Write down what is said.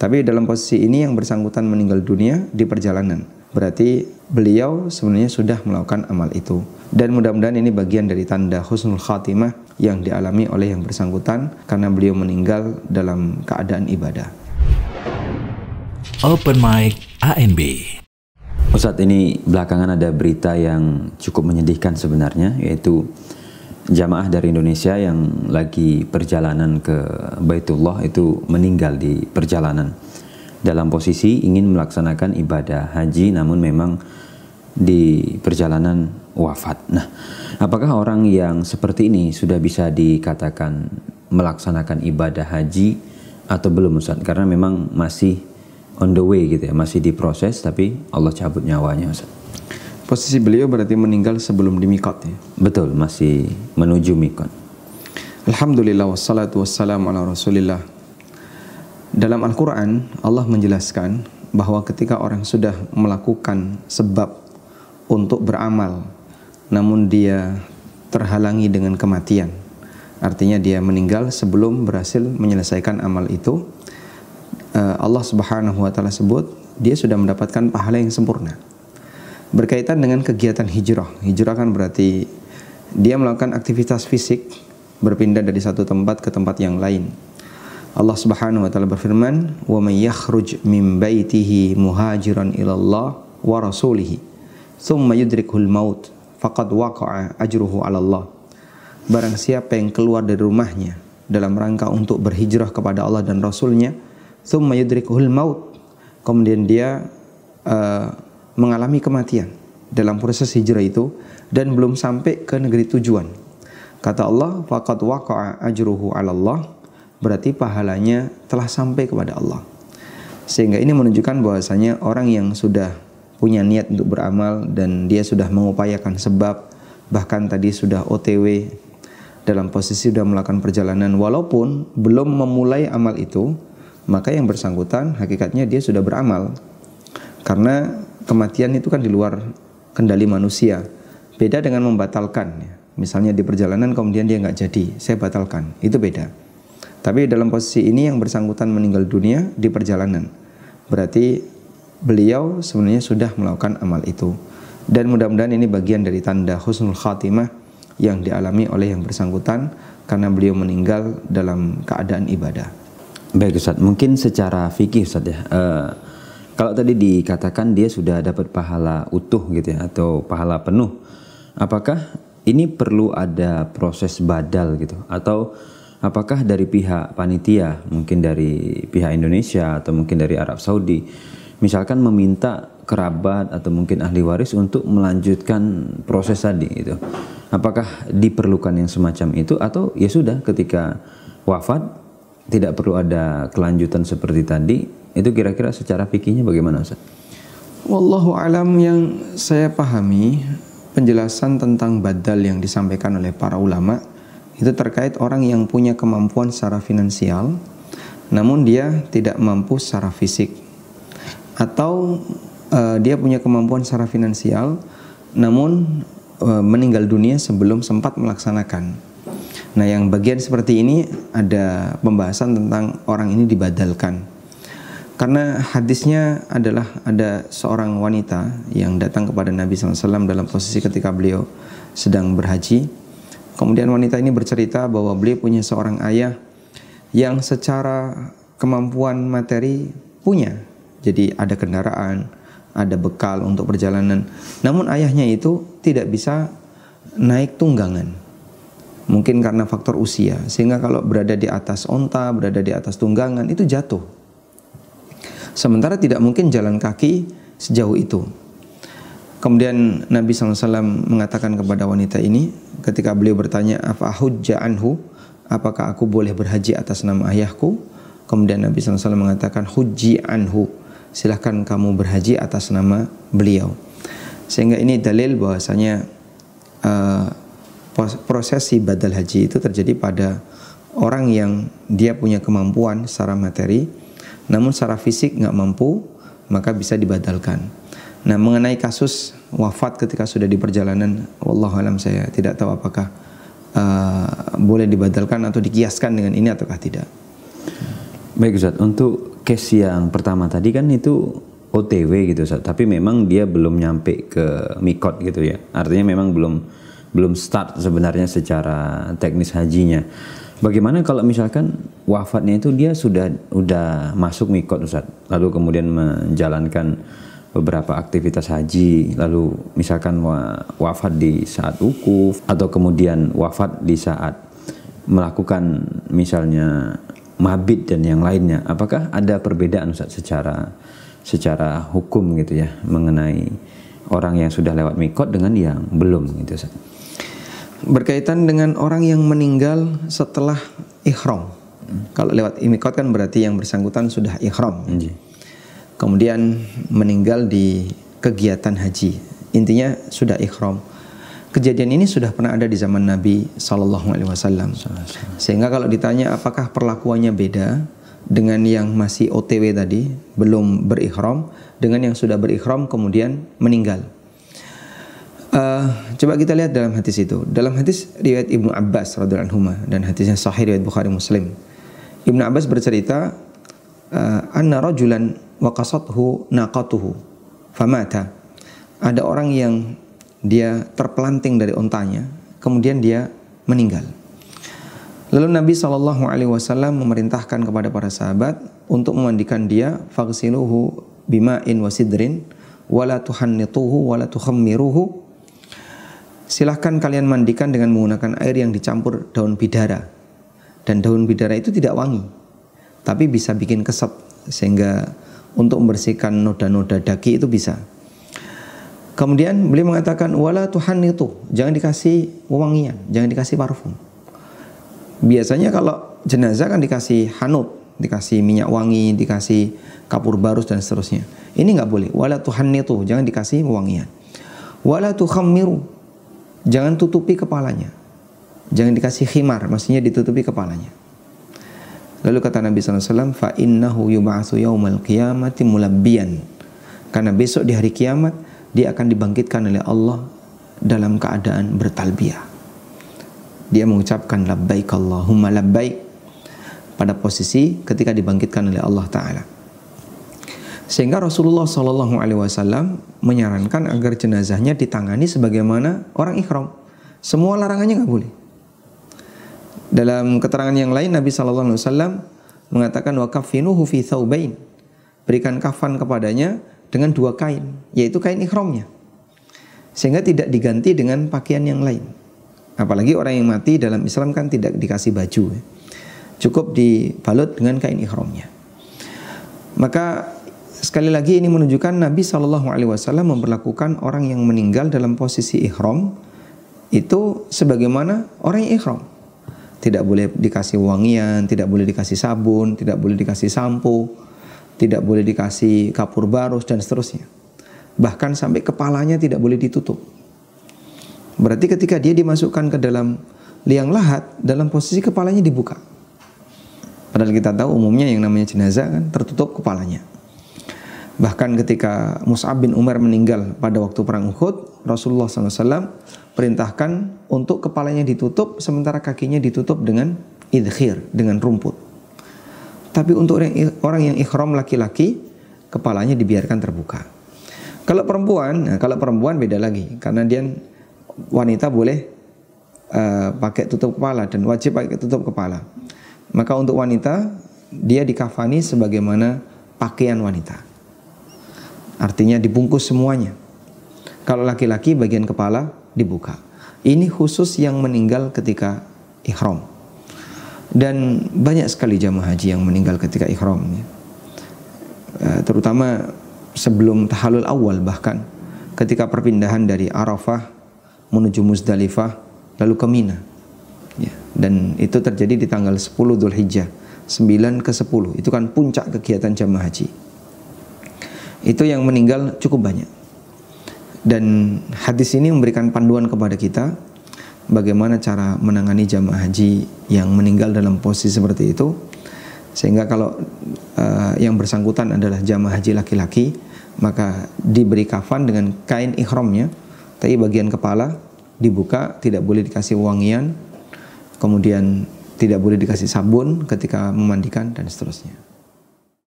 Tapi dalam posisi ini yang bersangkutan meninggal dunia di perjalanan. Berarti beliau sebenarnya sudah melakukan amal itu. Dan mudah-mudahan ini bagian dari tanda husnul khatimah yang dialami oleh yang bersangkutan karena beliau meninggal dalam keadaan ibadah. Open Mic ANB. Ustadz, ini belakangan ada berita yang cukup menyedihkan sebenarnya, yaitu jamaah dari Indonesia yang lagi perjalanan ke Baitullah itu meninggal di perjalanan dalam posisi ingin melaksanakan ibadah haji, namun memang di perjalanan wafat. Nah, apakah orang yang seperti ini sudah bisa dikatakan melaksanakan ibadah haji atau belum, Ustaz? Karena memang masih on the way gitu ya, masih diproses, tapi Allah cabut nyawanya, Ustaz. Posisi beliau berarti meninggal sebelum di miqat ya? Betul, masih menuju miqat. Alhamdulillah wassalatu wassalamu ala rasulillah. Dalam Al-Quran Allah menjelaskan bahwa ketika orang sudah melakukan sebab untuk beramal namun dia terhalangi dengan kematian, artinya dia meninggal sebelum berhasil menyelesaikan amal itu, Allah Subhanahu wa ta'ala sebut dia sudah mendapatkan pahala yang sempurna. Berkaitan dengan kegiatan hijrah. Hijrah kan berarti dia melakukan aktivitas fisik, berpindah dari satu tempat ke tempat yang lain. Allah Subhanahu wa ta'ala berfirman, "Wa may yakhruj min baitihi muhajiran ila Allah wa rasulihi, thumma yudrikuhul maut, faqad waqa'a ajruhu 'ala Allah." Barang siapa yang keluar dari rumahnya dalam rangka untuk berhijrah kepada Allah dan Rasulnya, thumma yudrikuhul maut, kemudian dia mengalami kematian dalam proses hijrah itu dan belum sampai ke negeri tujuan. Kata Allah, faqad waqa'a ajruhu 'ala Allah, berarti pahalanya telah sampai kepada Allah. Sehingga ini menunjukkan bahwasanya orang yang sudah punya niat untuk beramal dan dia sudah mengupayakan sebab, bahkan tadi sudah OTW dalam posisi sudah melakukan perjalanan walaupun belum memulai amal itu, maka yang bersangkutan hakikatnya dia sudah beramal. Karena kematian itu kan di luar kendali manusia. Beda dengan membatalkan ya. Misalnya di perjalanan kemudian dia nggak jadi, saya batalkan, itu beda. Tapi dalam posisi ini yang bersangkutan meninggal dunia di perjalanan, berarti beliau sebenarnya sudah melakukan amal itu. Dan mudah-mudahan ini bagian dari tanda husnul khatimah yang dialami oleh yang bersangkutan karena beliau meninggal dalam keadaan ibadah. Baik Ustaz, mungkin secara fikih Ustaz ya, kalau tadi dikatakan dia sudah dapat pahala utuh gitu ya, atau pahala penuh, apakah ini perlu ada proses badal gitu, atau apakah dari pihak panitia, mungkin dari pihak Indonesia atau mungkin dari Arab Saudi, misalkan meminta kerabat atau mungkin ahli waris untuk melanjutkan proses tadi gitu, apakah diperlukan yang semacam itu, atau ya sudah ketika wafat tidak perlu ada kelanjutan seperti tadi? Itu kira-kira secara fikihnya bagaimana, Ustaz? Wallahu alam, yang saya pahami penjelasan tentang badal yang disampaikan oleh para ulama itu terkait orang yang punya kemampuan secara finansial namun dia tidak mampu secara fisik, atau dia punya kemampuan secara finansial namun meninggal dunia sebelum sempat melaksanakan. Nah, yang bagian seperti ini ada pembahasan tentang orang ini dibadalkan. Karena hadisnya adalah ada seorang wanita yang datang kepada Nabi SAW dalam posisi ketika beliau sedang berhaji. Kemudian wanita ini bercerita bahwa beliau punya seorang ayah yang secara kemampuan materi punya. Jadi ada kendaraan, ada bekal untuk perjalanan. Namun ayahnya itu tidak bisa naik tunggangan. Mungkin karena faktor usia, sehingga kalau berada di atas onta, berada di atas tunggangan itu jatuh. Sementara tidak mungkin jalan kaki sejauh itu. Kemudian Nabi SAW mengatakan kepada wanita ini ketika beliau bertanya, "Afa hujja anhu?" Apakah aku boleh berhaji atas nama ayahku? Kemudian Nabi SAW mengatakan, "Hujji anhu." Silahkan kamu berhaji atas nama beliau. Sehingga ini dalil bahwasanya prosesi badal haji itu terjadi pada orang yang dia punya kemampuan secara materi namun secara fisik nggak mampu, maka bisa dibadalkan. Nah, mengenai kasus wafat ketika sudah di perjalanan, wallahu alam, saya tidak tahu apakah boleh dibadalkan atau dikiaskan dengan ini ataukah tidak. Baik Ustaz, untuk case yang pertama tadi kan itu OTW gitu Ustaz, tapi memang dia belum nyampe ke mikot gitu ya. Artinya memang belum start sebenarnya secara teknis hajinya. Bagaimana kalau misalkan wafatnya itu dia udah masuk mikot Ustaz, lalu kemudian menjalankan beberapa aktivitas haji, lalu misalkan wafat di saat wukuf atau kemudian wafat di saat melakukan misalnya mabit dan yang lainnya, apakah ada perbedaan Ustaz secara hukum gitu ya mengenai orang yang sudah lewat mikot dengan yang belum gitu Ustaz? Berkaitan dengan orang yang meninggal setelah ihram. Kalau lewat mikot kan berarti yang bersangkutan sudah ihram. Kemudian meninggal di kegiatan haji. Intinya sudah ihram. Kejadian ini sudah pernah ada di zaman Nabi SAW. Sehingga kalau ditanya apakah perlakuannya beda dengan yang masih OTW tadi, belum berihram, dengan yang sudah berihram kemudian meninggal. Coba kita lihat dalam hadis itu. Dalam hadis riwayat Ibnu Abbas radhiyallahu anhu dan hadisnya sahih riwayat Bukhari Muslim. Ibnu Abbas bercerita, anna rajulan waqasathu naqatuhu famata. Ada orang yang dia terpelanting dari ontanya, kemudian dia meninggal. Lalu Nabi SAW memerintahkan kepada para sahabat untuk memandikan dia, faghsiluhu bima'in wasidrin wala tuhannituhu wala tukhammiruhu. Silahkan kalian mandikan dengan menggunakan air yang dicampur daun bidara. Dan daun bidara itu tidak wangi, tapi bisa bikin keset, sehingga untuk membersihkan noda-noda daki itu bisa. Kemudian beliau mengatakan wala tuhannitu, jangan dikasih wewangian, jangan dikasih parfum. Biasanya kalau jenazah kan dikasih hanut, dikasih minyak wangi, dikasih kapur barus dan seterusnya. Ini nggak boleh. Wala tuhannitu, jangan dikasih wewangian. Wala tukhammiru, jangan tutupi kepalanya. Jangan dikasih khimar, maksudnya ditutupi kepalanya. Lalu kata Nabi SAW, fa innahu yub'atsu yaumal qiyamati mulabbiyan. Karena besok di hari kiamat dia akan dibangkitkan oleh Allah dalam keadaan bertalbiyah. Dia mengucapkan labbaik Allahumma labbaik pada posisi ketika dibangkitkan oleh Allah Ta'ala. Sehingga Rasulullah SAW menyarankan agar jenazahnya ditangani sebagaimana orang ihram. Semua larangannya nggak boleh. Dalam keterangan yang lain Nabi SAW mengatakan wa kaffinuhu fi thawbain. Berikan kafan kepadanya dengan 2 kain, yaitu kain ihramnya. Sehingga tidak diganti dengan pakaian yang lain. Apalagi orang yang mati dalam Islam kan tidak dikasih baju, cukup dibalut dengan kain ihramnya. Maka sekali lagi ini menunjukkan Nabi SAW memperlakukan orang yang meninggal dalam posisi ihram itu sebagaimana orang yang ihram. Tidak boleh dikasih wangian, tidak boleh dikasih sabun, tidak boleh dikasih sampo, tidak boleh dikasih kapur barus dan seterusnya. Bahkan sampai kepalanya tidak boleh ditutup. Berarti ketika dia dimasukkan ke dalam liang lahat, dalam posisi kepalanya dibuka. Padahal kita tahu umumnya yang namanya jenazah kan tertutup kepalanya. Bahkan ketika Mus'ab bin Umar meninggal pada waktu perang Uhud, Rasulullah SAW perintahkan untuk kepalanya ditutup, sementara kakinya ditutup dengan idkhir, dengan rumput. Tapi untuk orang yang ihram laki-laki, kepalanya dibiarkan terbuka. Kalau perempuan beda lagi, karena dia wanita boleh pakai tutup kepala dan wajib pakai tutup kepala. Maka untuk wanita dia dikafani sebagaimana pakaian wanita. Artinya dibungkus semuanya. Kalau laki-laki bagian kepala dibuka. Ini khusus yang meninggal ketika ihram. Dan banyak sekali jamaah haji yang meninggal ketika ihram, terutama sebelum tahalul awal, bahkan ketika perpindahan dari Arafah menuju Muzdalifah lalu ke Mina, dan itu terjadi di tanggal 10 Dzulhijjah 9 ke 10. Itu kan puncak kegiatan jamaah haji. Itu yang meninggal cukup banyak. Dan hadis ini memberikan panduan kepada kita bagaimana cara menangani jamaah haji yang meninggal dalam posisi seperti itu. Sehingga kalau yang bersangkutan adalah jamaah haji laki-laki, maka diberi kafan dengan kain ihramnya, tapi bagian kepala dibuka, tidak boleh dikasih wangian, kemudian tidak boleh dikasih sabun ketika memandikan dan seterusnya.